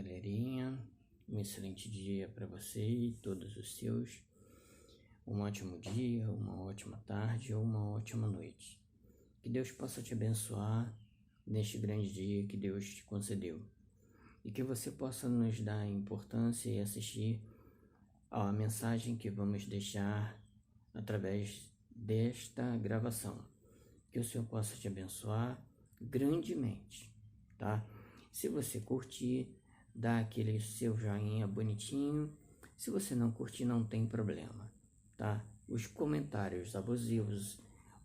galerinha, um excelente dia para você e todos os seus, um ótimo dia, uma ótima tarde ou uma ótima noite. Que Deus possa te abençoar neste grande dia que Deus te concedeu e que você possa nos dar importância e assistir à mensagem que vamos deixar através desta gravação. Que o Senhor possa te abençoar grandemente, tá? Se você curtir, dá aquele seu joinha bonitinho. Se você não curtir, não tem problema, tá? Os comentários abusivos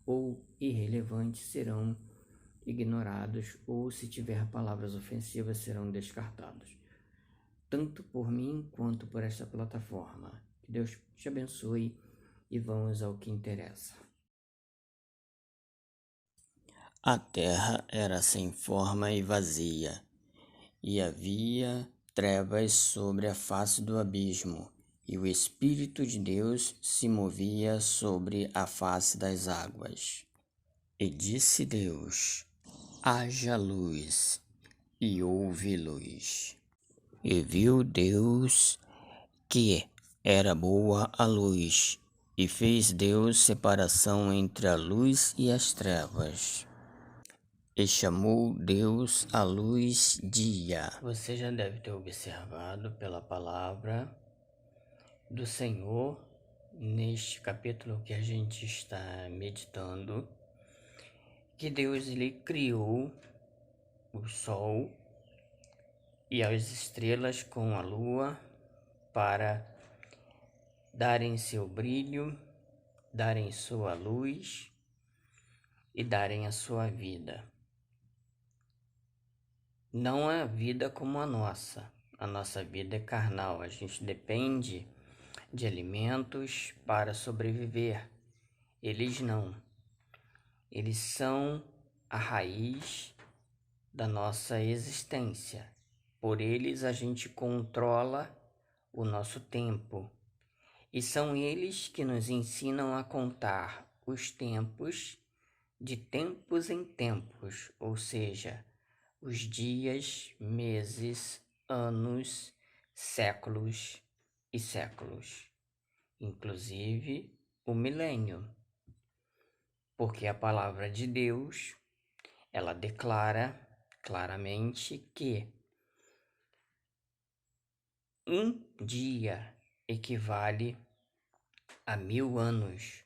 ou irrelevantes serão ignorados, ou se tiver palavras ofensivas serão descartados, tanto por mim quanto por esta plataforma. Que Deus te abençoe e vamos ao que interessa. A terra era sem forma e vazia, e havia trevas sobre a face do abismo, e o Espírito de Deus se movia sobre a face das águas. E disse Deus: haja luz, e houve luz. E viu Deus que era boa a luz, e fez Deus separação entre a luz e as trevas. E chamou Deus a luz dia. Você já deve ter observado pela palavra do Senhor neste capítulo que a gente está meditando, que Deus ele criou o sol e as estrelas com a lua para darem seu brilho, darem sua luz e darem a sua vida. Não é vida como a nossa vida é carnal, a gente depende de alimentos para sobreviver. Eles não, eles são a raiz da nossa existência. Por eles a gente controla o nosso tempo, e são eles que nos ensinam a contar os tempos de tempos em tempos, ou seja, os dias, meses, anos, séculos e séculos, inclusive o milênio, porque a palavra de Deus, ela declara claramente que um dia equivale a 1000 anos,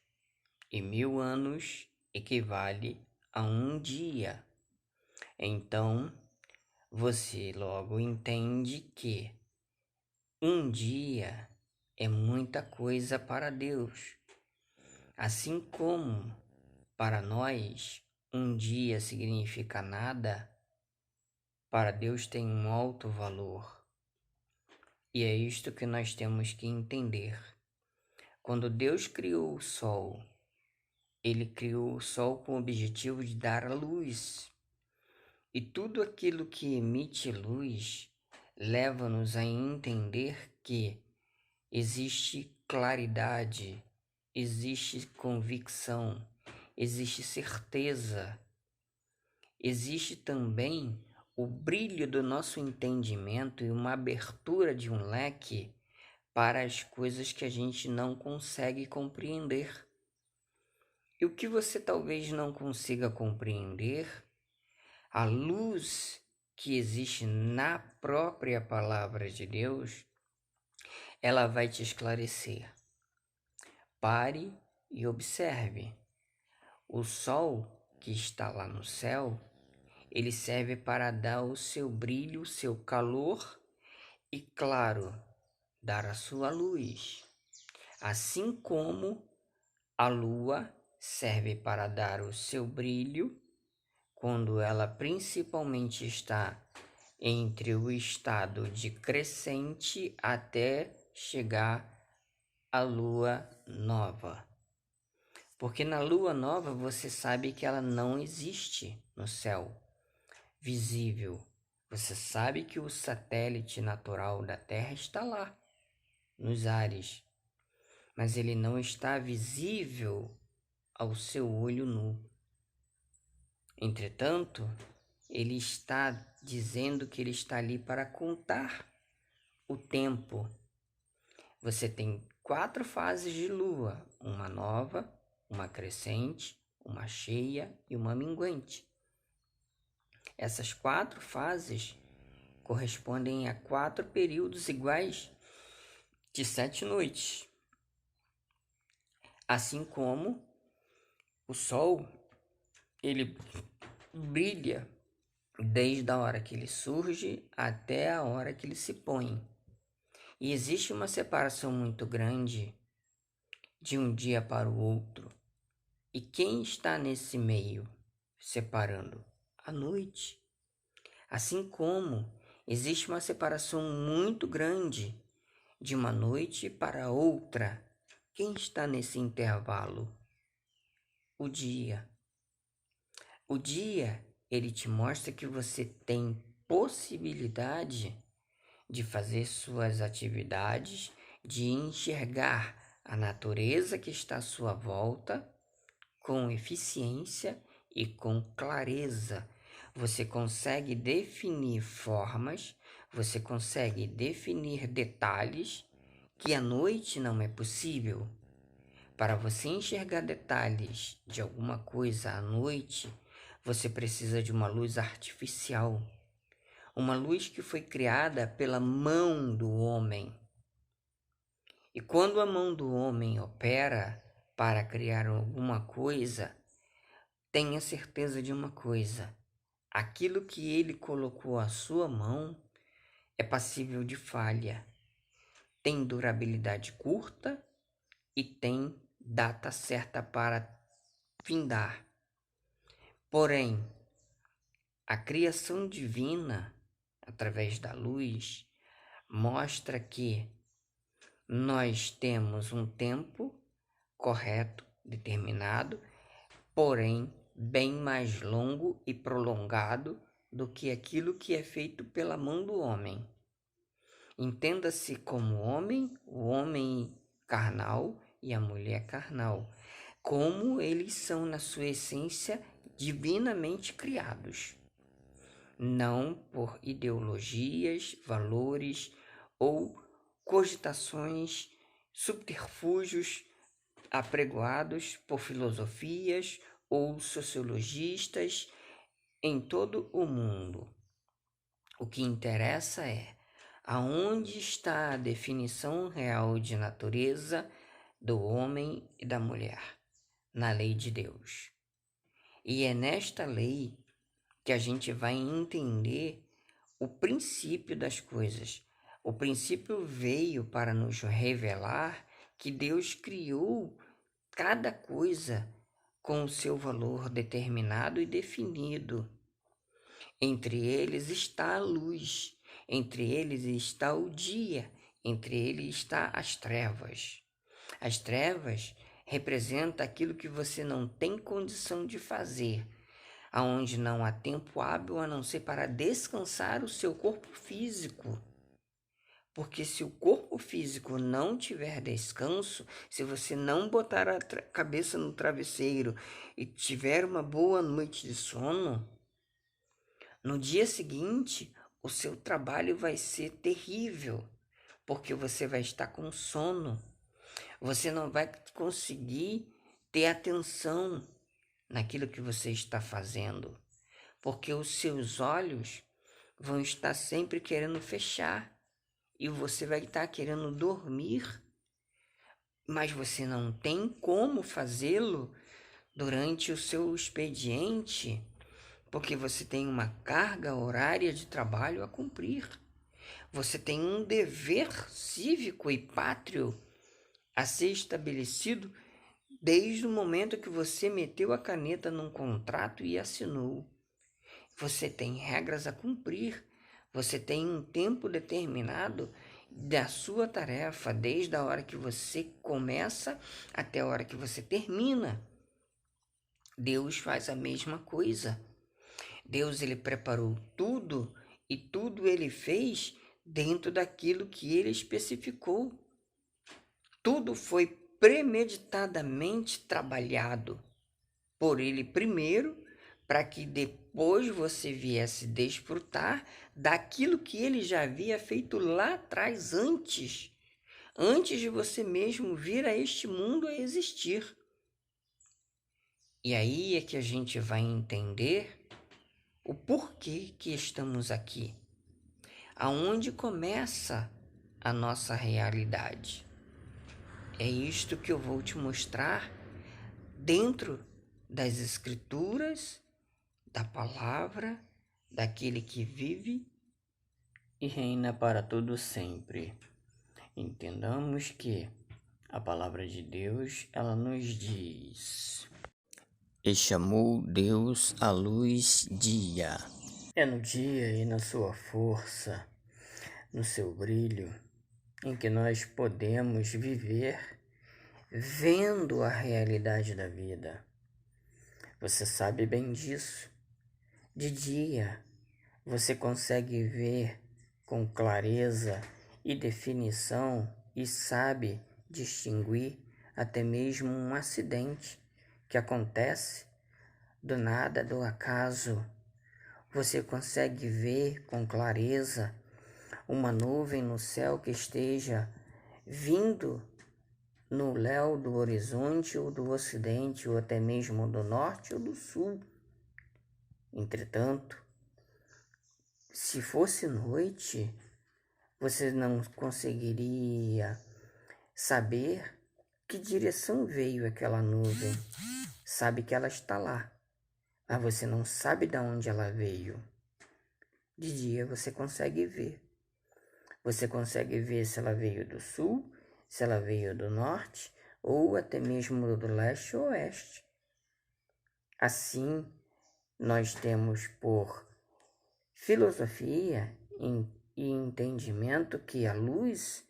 e 1000 anos equivale a um dia. Então, você logo entende que um dia é muita coisa para Deus. Assim como para nós um dia significa nada, para Deus tem um alto valor. E é isto que nós temos que entender. Quando Deus criou o sol, Ele criou o sol com o objetivo de dar a luz. E tudo aquilo que emite luz leva-nos a entender que existe claridade, existe convicção, existe certeza, existe também o brilho do nosso entendimento e uma abertura de um leque para as coisas que a gente não consegue compreender. E o que você talvez não consiga compreender, a luz que existe na própria palavra de Deus, ela vai te esclarecer. Pare e observe. O sol que está lá no céu, ele serve para dar o seu brilho, o seu calor e, claro, dar a sua luz. Assim como a lua serve para dar o seu brilho, quando ela principalmente está entre o estado de crescente até chegar à lua nova. Porque na lua nova você sabe que ela não existe no céu visível. Você sabe que o satélite natural da Terra está lá, nos ares, mas ele não está visível ao seu olho nu. Entretanto, ele está dizendo que ele está ali para contar o tempo. Você tem 4 fases de lua: uma nova, uma crescente, uma cheia e uma minguante. Essas 4 fases correspondem a 4 períodos iguais de 7 noites. Assim como o sol, ele brilha desde a hora que ele surge até a hora que ele se põe. E existe uma separação muito grande de um dia para o outro. E quem está nesse meio, separando? A noite. Assim como existe uma separação muito grande de uma noite para outra. Quem está nesse intervalo? O dia. O dia, ele te mostra que você tem possibilidade de fazer suas atividades, de enxergar a natureza que está à sua volta com eficiência e com clareza. Você consegue definir formas, você consegue definir detalhes que à noite não é possível. Para você enxergar detalhes de alguma coisa à noite, você precisa de uma luz artificial, uma luz que foi criada pela mão do homem. E quando a mão do homem opera para criar alguma coisa, tenha certeza de uma coisa: aquilo que ele colocou à sua mão é passível de falha, tem durabilidade curta e tem data certa para findar. Porém, a criação divina, através da luz, mostra que nós temos um tempo correto, determinado, porém bem mais longo e prolongado do que aquilo que é feito pela mão do homem. Entenda-se como o homem carnal e a mulher carnal, como eles são na sua essência divinamente criados, não por ideologias, valores ou cogitações, subterfúgios apregoados por filosofias ou sociologistas em todo o mundo. O que interessa é aonde está a definição real de natureza do homem e da mulher, na lei de Deus. E é nesta lei que a gente vai entender o princípio das coisas. O princípio veio para nos revelar que Deus criou cada coisa com o seu valor determinado e definido. Entre eles está a luz, entre eles está o dia, entre eles está as trevas. As trevas representam aquilo que você não tem condição de fazer, aonde não há tempo hábil a não ser para descansar o seu corpo físico. Porque se o corpo físico não tiver descanso, se você não botar a cabeça no travesseiro e tiver uma boa noite de sono, no dia seguinte o seu trabalho vai ser terrível, porque você vai estar com sono. Você não vai conseguir ter atenção naquilo que você está fazendo, porque os seus olhos vão estar sempre querendo fechar e você vai estar querendo dormir, mas você não tem como fazê-lo durante o seu expediente, porque você tem uma carga horária de trabalho a cumprir. Você tem um dever cívico e pátrio a ser estabelecido desde o momento que você meteu a caneta num contrato e assinou. Você tem regras a cumprir, você tem um tempo determinado da sua tarefa, desde a hora que você começa até a hora que você termina. Deus faz a mesma coisa. Deus, ele preparou tudo e tudo ele fez dentro daquilo que ele especificou. Tudo foi premeditadamente trabalhado por ele primeiro, para que depois depois você viesse desfrutar daquilo que ele já havia feito lá atrás, antes de você mesmo vir a este mundo a existir. E aí é que a gente vai entender o porquê que estamos aqui. Aonde começa a nossa realidade? É isto que eu vou te mostrar dentro das Escrituras, da palavra, daquele que vive e reina para todo sempre. Entendamos que a palavra de Deus, ela nos diz: E chamou Deus a luz dia. É no dia e na sua força, no seu brilho, em que nós podemos viver vendo a realidade da vida. Você sabe bem disso. De dia, você consegue ver com clareza e definição e sabe distinguir até mesmo um acidente que acontece do nada, do acaso. Você consegue ver com clareza uma nuvem no céu que esteja vindo no léu do horizonte ou do ocidente, ou até mesmo do norte ou do sul. Entretanto, se fosse noite, você não conseguiria saber que direção veio aquela nuvem. Sabe que ela está lá, mas você não sabe de onde ela veio. De dia você consegue ver. Você consegue ver se ela veio do sul, se ela veio do norte, ou até mesmo do leste ou oeste. Assim, nós temos por filosofia e entendimento que a luz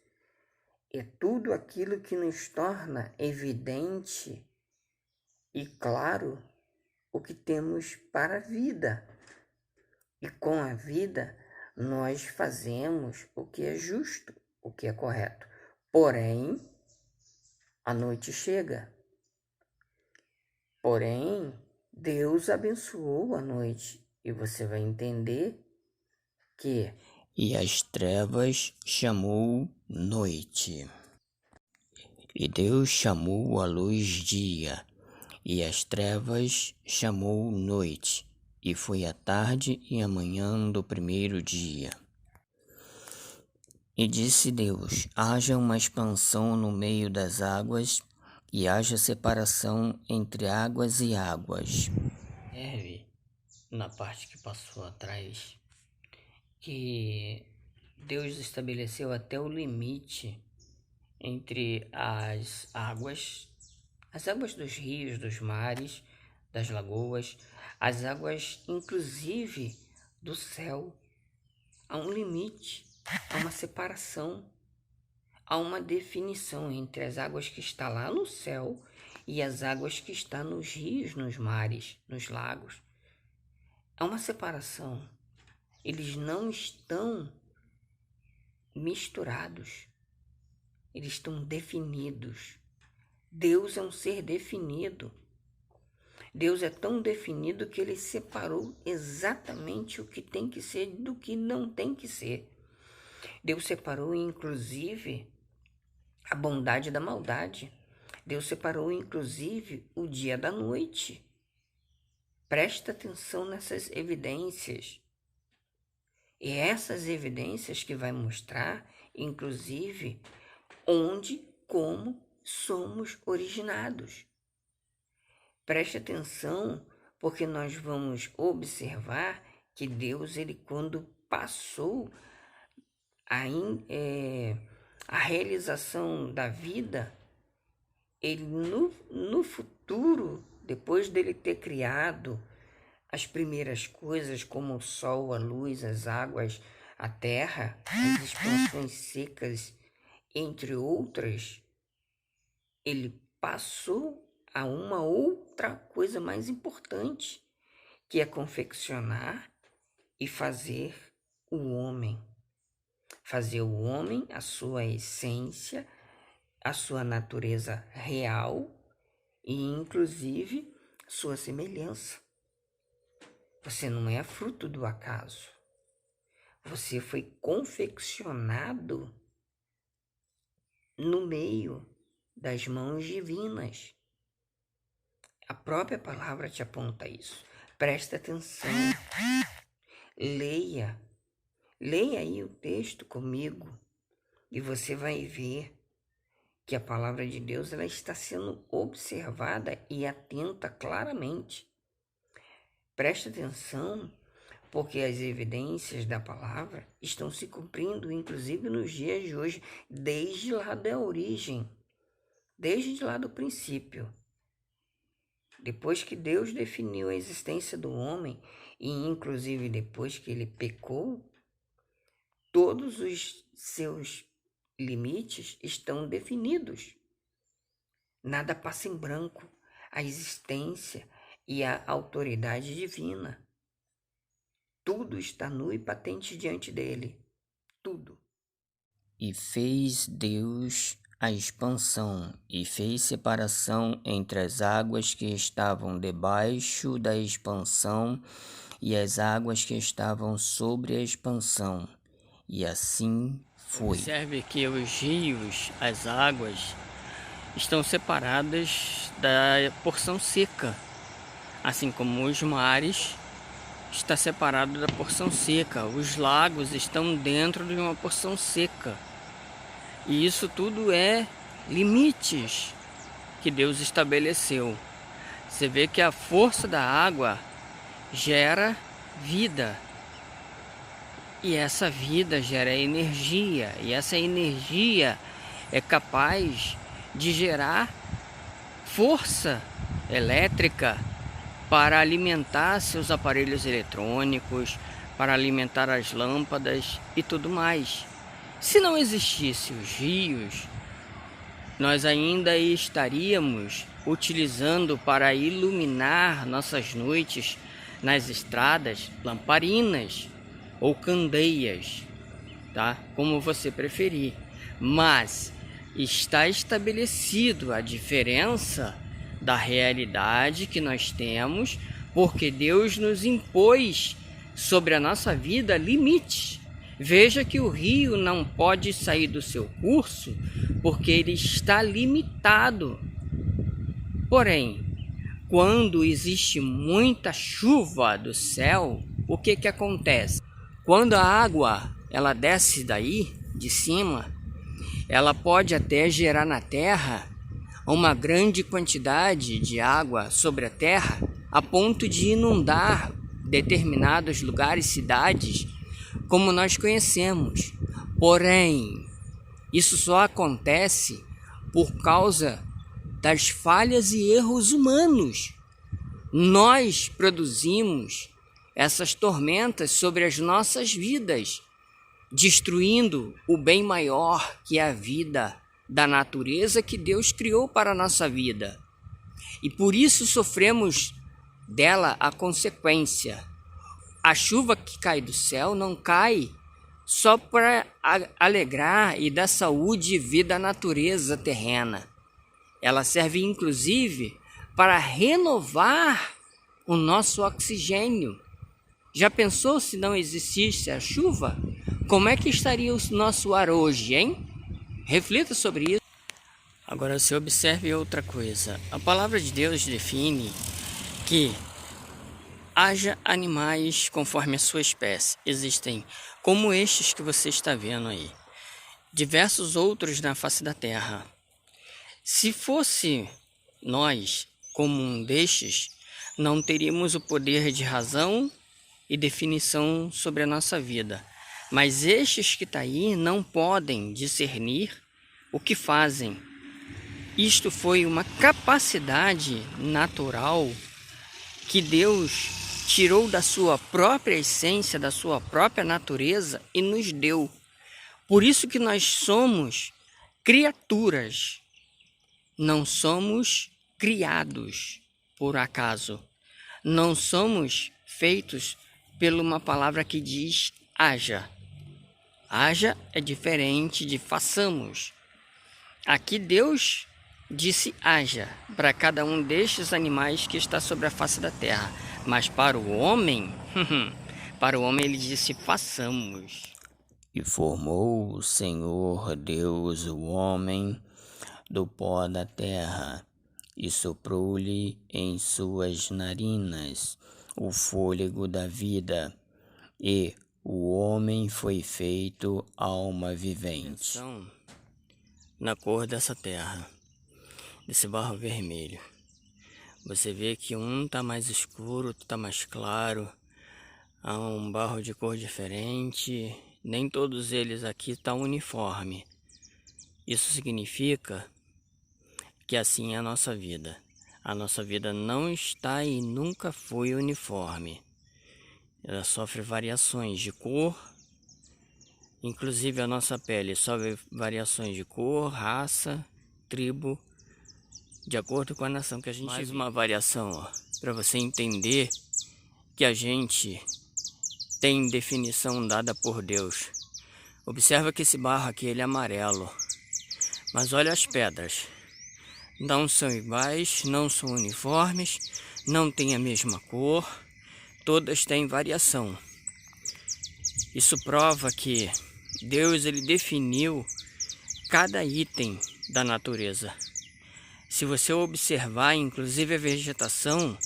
é tudo aquilo que nos torna evidente e claro o que temos para a vida. E com a vida nós fazemos o que é justo, o que é correto. Porém, a noite chega. Porém, Deus abençoou a noite e você vai entender que e as trevas chamou noite. E Deus chamou a luz dia, e as trevas chamou noite. E foi a tarde e a manhã do primeiro dia. E disse Deus: haja uma expansão no meio das águas, e haja separação entre águas e águas. Na parte que passou atrás, que Deus estabeleceu até o limite entre as águas dos rios, dos mares, das lagoas, as águas inclusive do céu. Há um limite, há uma separação, há uma definição entre as águas que está lá no céu e as águas que estão nos rios, nos mares, nos lagos. Há uma separação. Eles não estão misturados. Eles estão definidos. Deus é um ser definido. Deus é tão definido que ele separou exatamente o que tem que ser do que não tem que ser. Deus separou, inclusive, a bondade da maldade. Deus separou, inclusive, o dia da noite. Presta atenção nessas evidências. E essas evidências que vai mostrar, inclusive, onde, como somos originados. Preste atenção, porque nós vamos observar que Deus, ele quando passou a realização da vida, ele no futuro, depois dele ter criado as primeiras coisas como o sol, a luz, as águas, a terra, as expansões secas, entre outras, ele passou a uma outra coisa mais importante, que é confeccionar e fazer o homem. Fazer o homem, a sua essência, a sua natureza real e, inclusive, sua semelhança. Você não é fruto do acaso. Você foi confeccionado no meio das mãos divinas. A própria palavra te aponta isso. Presta atenção. Leia. Leia aí o texto comigo e você vai ver que a palavra de Deus ela está sendo observada e atenta claramente. Presta atenção, porque as evidências da palavra estão se cumprindo, inclusive nos dias de hoje, desde lá da origem, desde lá do princípio. Depois que Deus definiu a existência do homem, e inclusive depois que ele pecou, todos os seus limites estão definidos. Nada passa em branco. A existência e a autoridade divina. Tudo está nu e patente diante dele. Tudo. E fez Deus a expansão, e fez separação entre as águas que estavam debaixo da expansão e as águas que estavam sobre a expansão. E assim foi. Observe que os rios, as águas, estão separadas da porção seca, assim como os mares está separado da porção seca. Os lagos estão dentro de uma porção seca. E isso tudo é limites que Deus estabeleceu. Você vê que a força da água gera vida. E essa vida gera energia. E essa energia é capaz de gerar força elétrica para alimentar seus aparelhos eletrônicos, para alimentar as lâmpadas e tudo mais. Se não existissem os rios, nós ainda estaríamos utilizando para iluminar nossas noites nas estradas lamparinas ou candeias, tá? Como você preferir. Mas está estabelecido a diferença da realidade que nós temos, porque Deus nos impôs sobre a nossa vida limites. Veja que o rio não pode sair do seu curso porque ele está limitado. Porém, quando existe muita chuva do céu, o que acontece? Quando a água ela desce daí, de cima, ela pode até gerar na terra uma grande quantidade de água sobre a terra, a ponto de inundar determinados lugares, cidades, como nós conhecemos. Porém, isso só acontece por causa das falhas e erros humanos. Nós produzimos essas tormentas sobre as nossas vidas, destruindo o bem maior que é a vida da natureza que Deus criou para a nossa vida. E por isso sofremos dela a consequência. A chuva que cai do céu não cai só para alegrar e dar saúde e vida à natureza terrena. Ela serve inclusive para renovar o nosso oxigênio. Já pensou se não existisse a chuva? Como é que estaria o nosso ar hoje, hein? Reflita sobre isso. Agora você observe outra coisa. A palavra de Deus define que haja animais conforme a sua espécie. Existem como estes que você está vendo aí. Diversos outros na face da terra. Se fosse nós como um destes, não teríamos o poder de razão e definição sobre a nossa vida. Mas estes que está aí não podem discernir o que fazem. Isto foi uma capacidade natural que Deus tirou da sua própria essência, da sua própria natureza e nos deu. Por isso que nós somos criaturas, não somos criados por acaso. Não somos feitos por uma palavra que diz haja. Haja é diferente de façamos. Aqui Deus disse haja para cada um destes animais que está sobre a face da terra. Mas para o homem, para o homem ele disse: façamos. E formou o Senhor Deus o homem do pó da terra, e soprou-lhe em suas narinas o fôlego da vida, e o homem foi feito alma vivente. Atenção na cor dessa terra, desse barro vermelho. Você vê que um está mais escuro, outro está mais claro. Há um barro de cor diferente. Nem todos eles aqui estão uniforme. Isso significa que assim é a nossa vida. A nossa vida não está e nunca foi uniforme. Ela sofre variações de cor. Inclusive a nossa pele sofre variações de cor, raça, tribo, de acordo com a nação que a gente vive. Mais uma variação, para você entender que a gente tem definição dada por Deus. Observa que esse barro aqui ele é amarelo, mas olha as pedras. Não são iguais, não são uniformes, não têm a mesma cor, todas têm variação. Isso prova que Deus ele definiu cada item da natureza. Se você observar, inclusive a vegetação,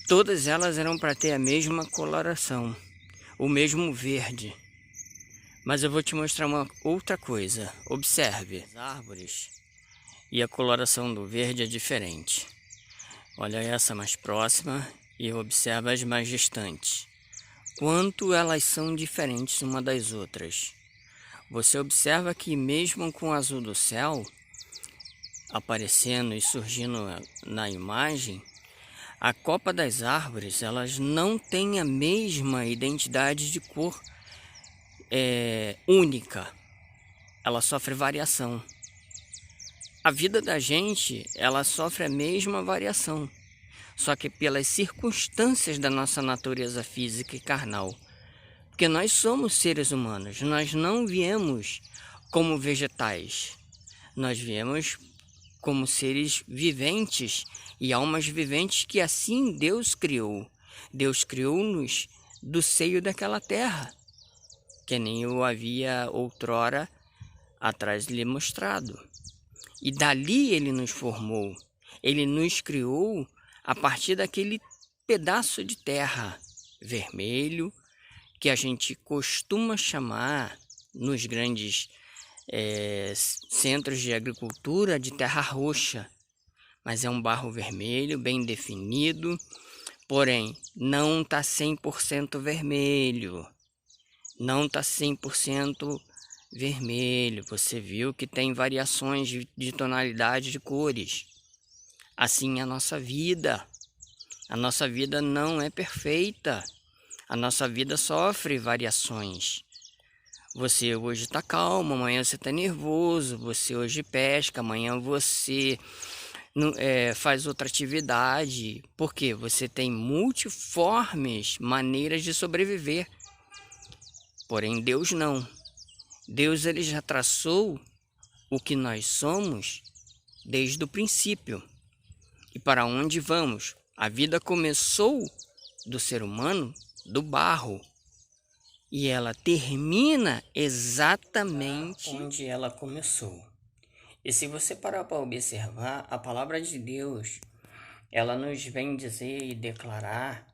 todas elas eram para ter a mesma coloração, o mesmo verde. Mas eu vou te mostrar uma outra coisa. Observe as árvores e a coloração do verde é diferente. Olha essa mais próxima e observa as mais distantes. Quanto elas são diferentes uma das outras. Você observa que mesmo com o azul do céu aparecendo e surgindo na imagem, a copa das árvores elas não têm a mesma identidade de cor única. Ela sofre variação. A vida da gente ela sofre a mesma variação, só que pelas circunstâncias da nossa natureza física e carnal. Porque nós somos seres humanos, nós não viemos como vegetais, nós viemos como seres viventes e almas viventes que assim Deus criou. Deus criou-nos do seio daquela terra, que nem eu havia outrora atrás lhe mostrado. E dali ele nos formou, ele nos criou a partir daquele pedaço de terra vermelho, que a gente costuma chamar nos grandes centros de agricultura de terra roxa, mas é um barro vermelho bem definido, porém não está 100% vermelho, não está 100% vermelho. Você viu que tem variações de tonalidade de cores. Assim é a nossa vida não é perfeita, a nossa vida sofre variações. Você hoje está calmo, amanhã você está nervoso, você hoje pesca, amanhã você faz outra atividade, porque você tem multiformes maneiras de sobreviver. Porém Deus não. Deus ele já traçou o que nós somos desde o princípio. E para onde vamos? A vida começou do ser humano, do barro. E ela termina exatamente onde ela começou. E se você parar para observar, a palavra de Deus, ela nos vem dizer e declarar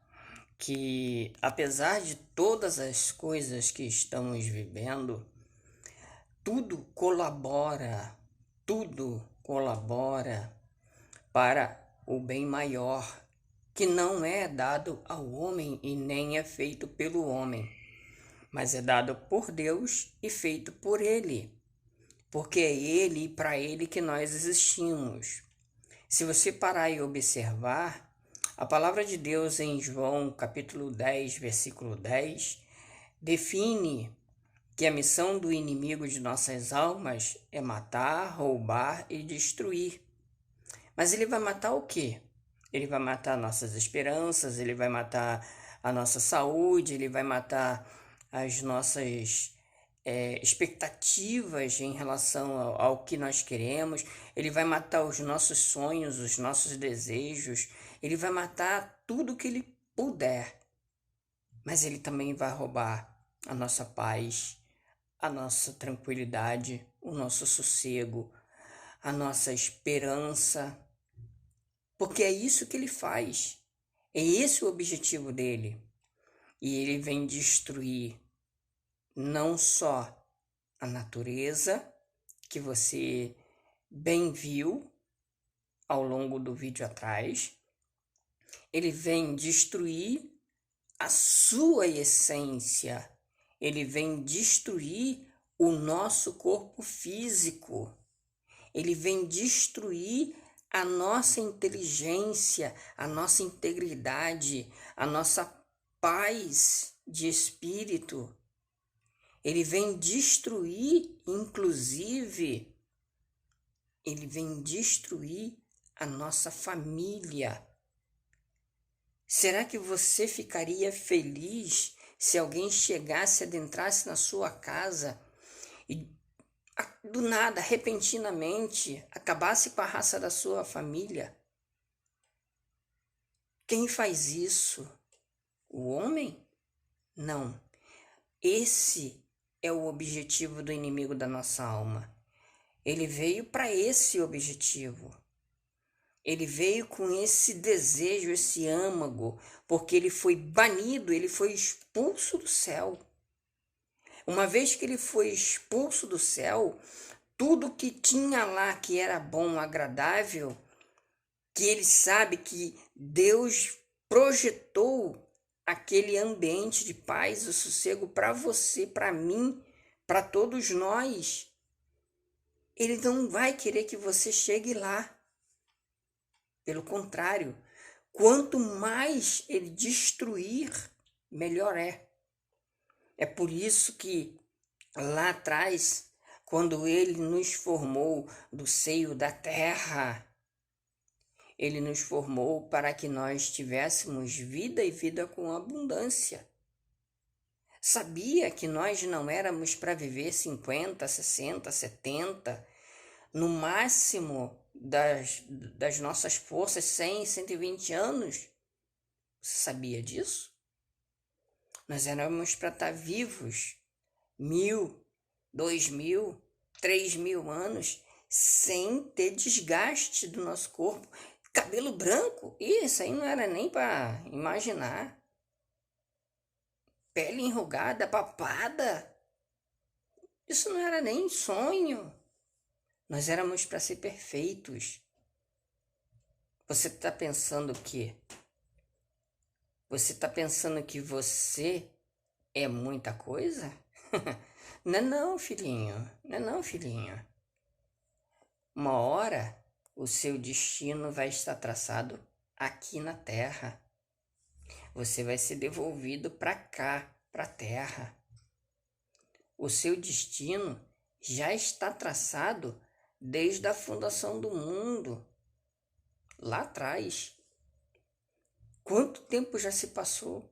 que apesar de todas as coisas que estamos vivendo, tudo colabora para o bem maior, que não é dado ao homem e nem é feito pelo homem, mas é dado por Deus e feito por Ele, porque é Ele e para Ele que nós existimos. Se você parar e observar, a palavra de Deus em João capítulo 10, versículo 10, define que a missão do inimigo de nossas almas é matar, roubar e destruir. Mas ele vai matar o quê? Ele vai matar nossas esperanças, ele vai matar a nossa saúde, ele vai matar as nossas expectativas em relação ao que nós queremos, ele vai matar os nossos sonhos, os nossos desejos, ele vai matar tudo que ele puder. Mas ele também vai roubar a nossa paz, a nossa tranquilidade, o nosso sossego, a nossa esperança. Porque é isso que ele faz. É esse o objetivo dele. E ele vem destruir não só a natureza, que você bem viu ao longo do vídeo atrás, ele vem destruir a sua essência, ele vem destruir o nosso corpo físico, ele vem destruir a nossa inteligência, a nossa integridade, a nossa paz de espírito. Ele vem destruir, inclusive, ele vem destruir a nossa família. Será que você ficaria feliz se alguém chegasse, adentrasse na sua casa e do nada, repentinamente, acabasse com a raça da sua família? Quem faz isso? O homem? Não. Esse é o objetivo do inimigo da nossa alma. Ele veio para esse objetivo. Ele veio com esse desejo, esse âmago, porque ele foi banido, ele foi expulso do céu. Uma vez que ele foi expulso do céu, tudo que tinha lá que era bom, agradável, que ele sabe que Deus projetou aquele ambiente de paz e sossego para você, para mim, para todos nós, ele não vai querer que você chegue lá. Pelo contrário, quanto mais ele destruir, melhor é. É por isso que lá atrás, quando ele nos formou do seio da terra, ele nos formou para que nós tivéssemos vida e vida com abundância. Sabia que nós não éramos para viver 50, 60, 70, no máximo das nossas forças, 100, 120 anos? Você sabia disso? Nós éramos para estar vivos 1.000, 2.000, 3.000 anos, sem ter desgaste do nosso corpo. Cabelo branco, isso aí não era nem para imaginar. Pele enrugada, papada, isso não era nem sonho. Nós éramos para ser perfeitos. Você está pensando o quê? Você está pensando que você é muita coisa? Não, filhinho. Não, filhinho. Uma hora o seu destino vai estar traçado aqui na Terra. Você vai ser devolvido para cá, para a Terra. O seu destino já está traçado desde a fundação do mundo, lá atrás. Quanto tempo já se passou?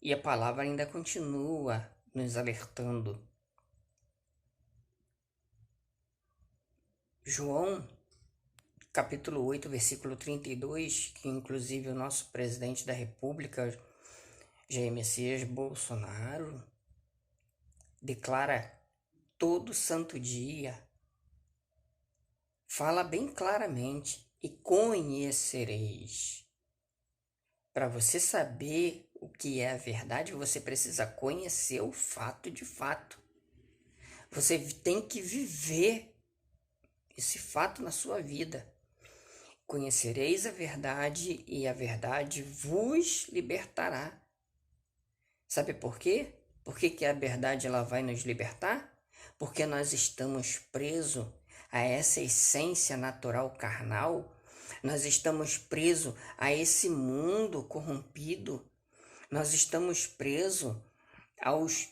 E a palavra ainda continua nos alertando. João, capítulo 8, versículo 32, que inclusive o nosso presidente da República, Jair Messias Bolsonaro, declara todo santo dia, fala bem claramente: e conhecereis. Para você saber o que é a verdade, você precisa conhecer o fato de fato. Você tem que viver esse fato na sua vida. Conhecereis a verdade e a verdade vos libertará. Sabe por quê? Por que a verdade ela vai nos libertar? Porque nós estamos presos a essa essência natural carnal. Nós estamos presos a esse mundo corrompido. Nós estamos presos aos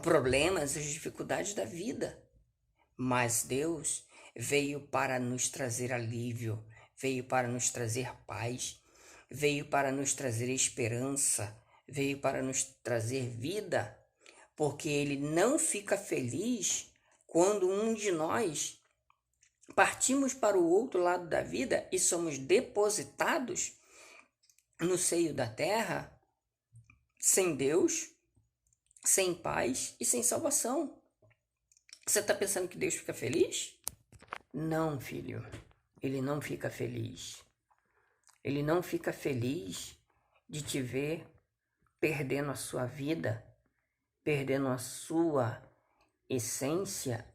problemas, às dificuldades da vida. Mas Deus veio para nos trazer alívio, veio para nos trazer paz, veio para nos trazer esperança, veio para nos trazer vida, porque Ele não fica feliz quando um de nós partimos para o outro lado da vida e somos depositados no seio da terra, sem Deus, sem paz e sem salvação. Você está pensando que Deus fica feliz? Não, filho. Ele não fica feliz. Ele não fica feliz de te ver perdendo a sua vida, perdendo a sua essência,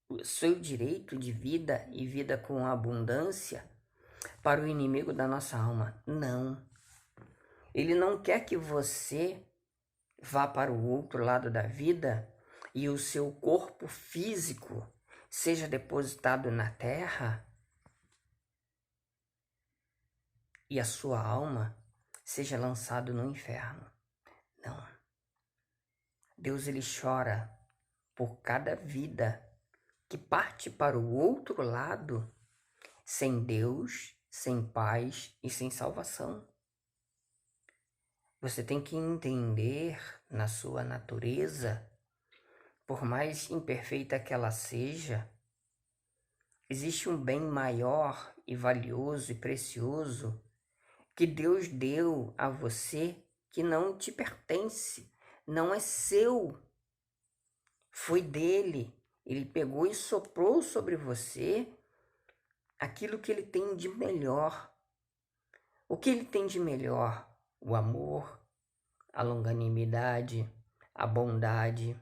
o seu direito de vida e vida com abundância para o inimigo da nossa alma. Não. Ele não quer que você vá para o outro lado da vida e o seu corpo físico seja depositado na terra e a sua alma seja lançado no inferno. Não. Deus, ele chora por cada vida que parte para o outro lado sem Deus, sem paz e sem salvação. Você tem que entender na sua natureza, por mais imperfeita que ela seja, existe um bem maior e valioso e precioso que Deus deu a você que não te pertence, não é seu, foi dele. Ele pegou e soprou sobre você aquilo que ele tem de melhor. O que ele tem de melhor? O amor, a longanimidade, a bondade.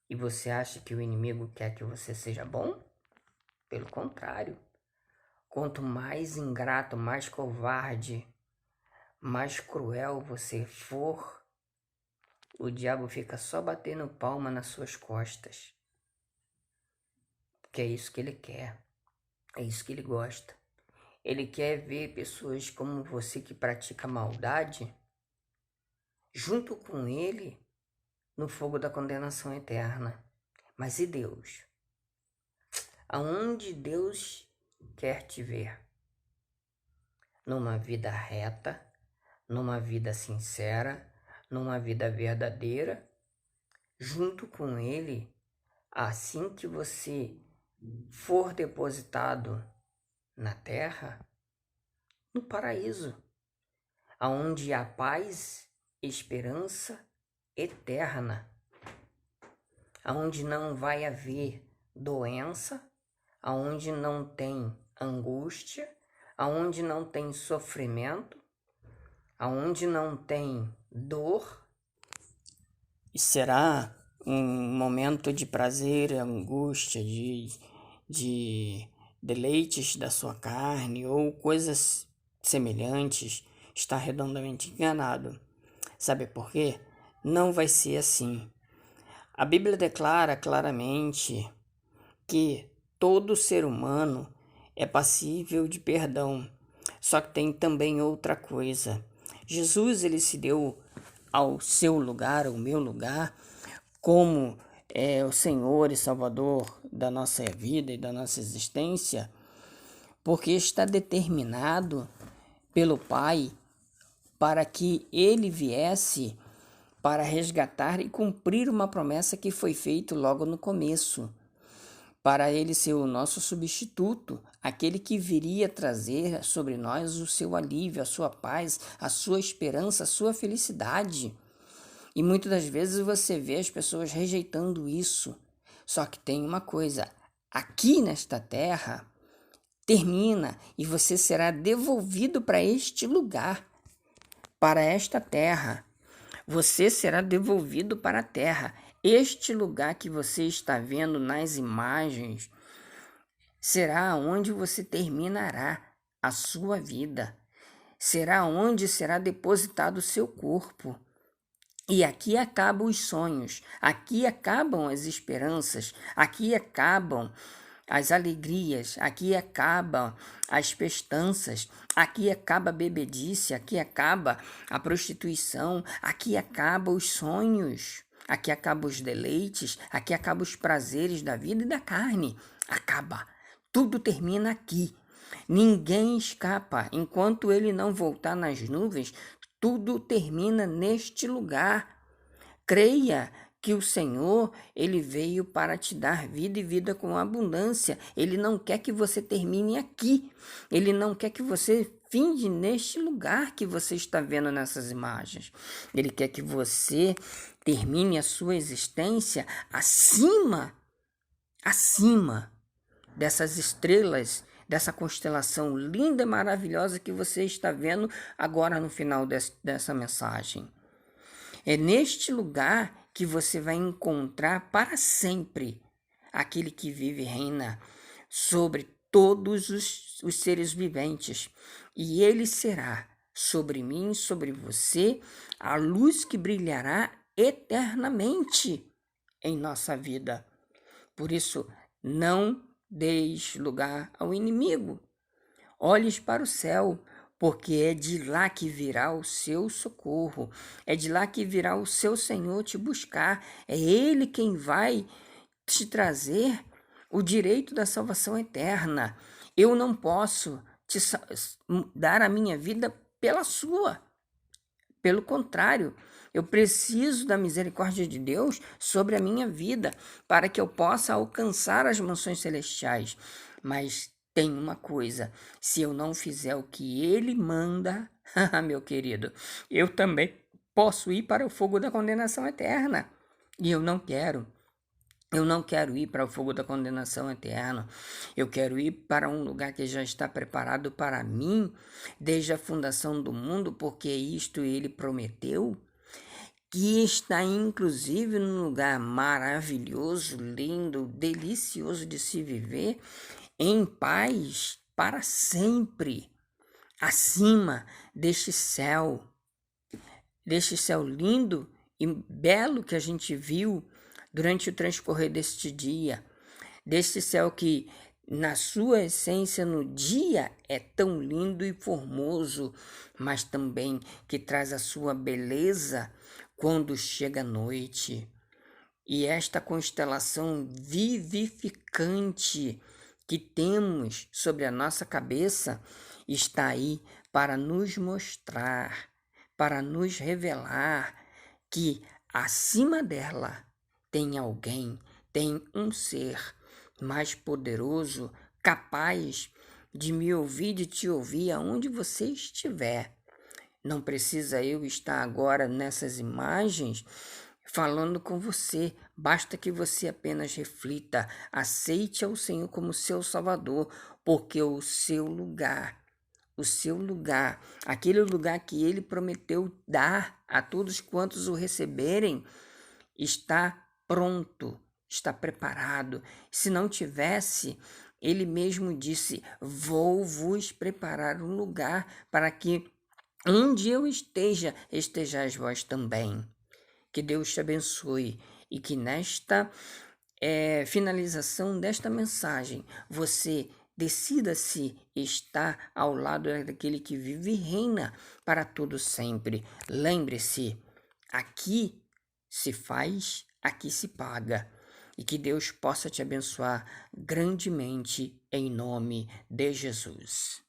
E você acha que o inimigo quer que você seja bom? Pelo contrário. Quanto mais ingrato, mais covarde, mais cruel você for, o diabo fica só batendo palma nas suas costas. Porque é isso que ele quer. É isso que ele gosta. Ele quer ver pessoas como você que pratica maldade junto com ele no fogo da condenação eterna. Mas e Deus? Aonde Deus quer te ver? Numa vida reta, numa vida sincera, numa vida verdadeira, junto com ele, assim que você for depositado na terra, no paraíso, aonde há paz, esperança eterna, aonde não vai haver doença, aonde não tem angústia, aonde não tem sofrimento, aonde não tem dor. E será um momento de prazer, angústia, de deleites da sua carne ou coisas semelhantes, está redondamente enganado. Sabe por quê? Não vai ser assim. A Bíblia declara claramente que todo ser humano é passível de perdão. Só que tem também outra coisa. Jesus, ele se deu ao seu lugar, ao meu lugar, como o Senhor e Salvador da nossa vida e da nossa existência, porque está determinado pelo Pai para que ele viesse para resgatar e cumprir uma promessa que foi feita logo no começo, para ele ser o nosso substituto, aquele que viria trazer sobre nós o seu alívio, a sua paz, a sua esperança, a sua felicidade. E muitas das vezes você vê as pessoas rejeitando isso. Só que tem uma coisa, aqui nesta terra termina e você será devolvido para este lugar, para esta terra. Você será devolvido para a terra. Este lugar que você está vendo nas imagens será onde você terminará a sua vida. Será onde será depositado o seu corpo. E aqui acabam os sonhos, aqui acabam as esperanças, aqui acabam as alegrias, aqui acabam as festanças, aqui acaba a bebedice, aqui acaba a prostituição, aqui acabam os sonhos, aqui acabam os deleites, aqui acabam os prazeres da vida e da carne. Acaba, tudo termina aqui. Ninguém escapa, enquanto ele não voltar nas nuvens, tudo termina neste lugar. Creia que o Senhor, ele veio para te dar vida e vida com abundância. Ele não quer que você termine aqui. Ele não quer que você finde neste lugar que você está vendo nessas imagens. Ele quer que você termine a sua existência acima dessas estrelas, dessa constelação linda e maravilhosa que você está vendo agora no final dessa mensagem. É neste lugar que você vai encontrar para sempre aquele que vive e reina sobre todos os seres viventes. E ele será sobre mim, sobre você, a luz que brilhará eternamente em nossa vida. Por isso, não deis lugar ao inimigo. Olhes para o céu, porque é de lá que virá o seu socorro, é de lá que virá o seu Senhor te buscar, é Ele quem vai te trazer o direito da salvação eterna. Eu não posso te dar a minha vida pela sua. Pelo contrário, eu preciso da misericórdia de Deus sobre a minha vida para que eu possa alcançar as mansões celestiais. Mas tem uma coisa, se eu não fizer o que ele manda, meu querido, eu também posso ir para o fogo da condenação eterna. E eu não quero. Eu não quero ir para o fogo da condenação eterna. Eu quero ir para um lugar que já está preparado para mim desde a fundação do mundo, porque isto ele prometeu, que está inclusive num lugar maravilhoso, lindo, delicioso de se viver, em paz para sempre, acima deste céu lindo e belo que a gente viu durante o transcorrer deste dia, deste céu que na sua essência no dia é tão lindo e formoso, mas também que traz a sua beleza quando chega a noite. E esta constelação vivificante que temos sobre a nossa cabeça está aí para nos mostrar, para nos revelar que acima dela tem alguém, tem um ser mais poderoso, capaz de me ouvir, de te ouvir aonde você estiver. Não precisa eu estar agora nessas imagens falando com você, basta que você apenas reflita, aceite ao Senhor como seu Salvador, porque o seu lugar, aquele lugar que ele prometeu dar a todos quantos o receberem, está pronto, está preparado. Se não tivesse, ele mesmo disse: vou vos preparar um lugar para que onde eu esteja, estejais vós também. Que Deus te abençoe e que nesta finalização desta mensagem você decida-se estar ao lado daquele que vive e reina para todo sempre. Lembre-se, aqui se faz, aqui se paga. E que Deus possa te abençoar grandemente em nome de Jesus.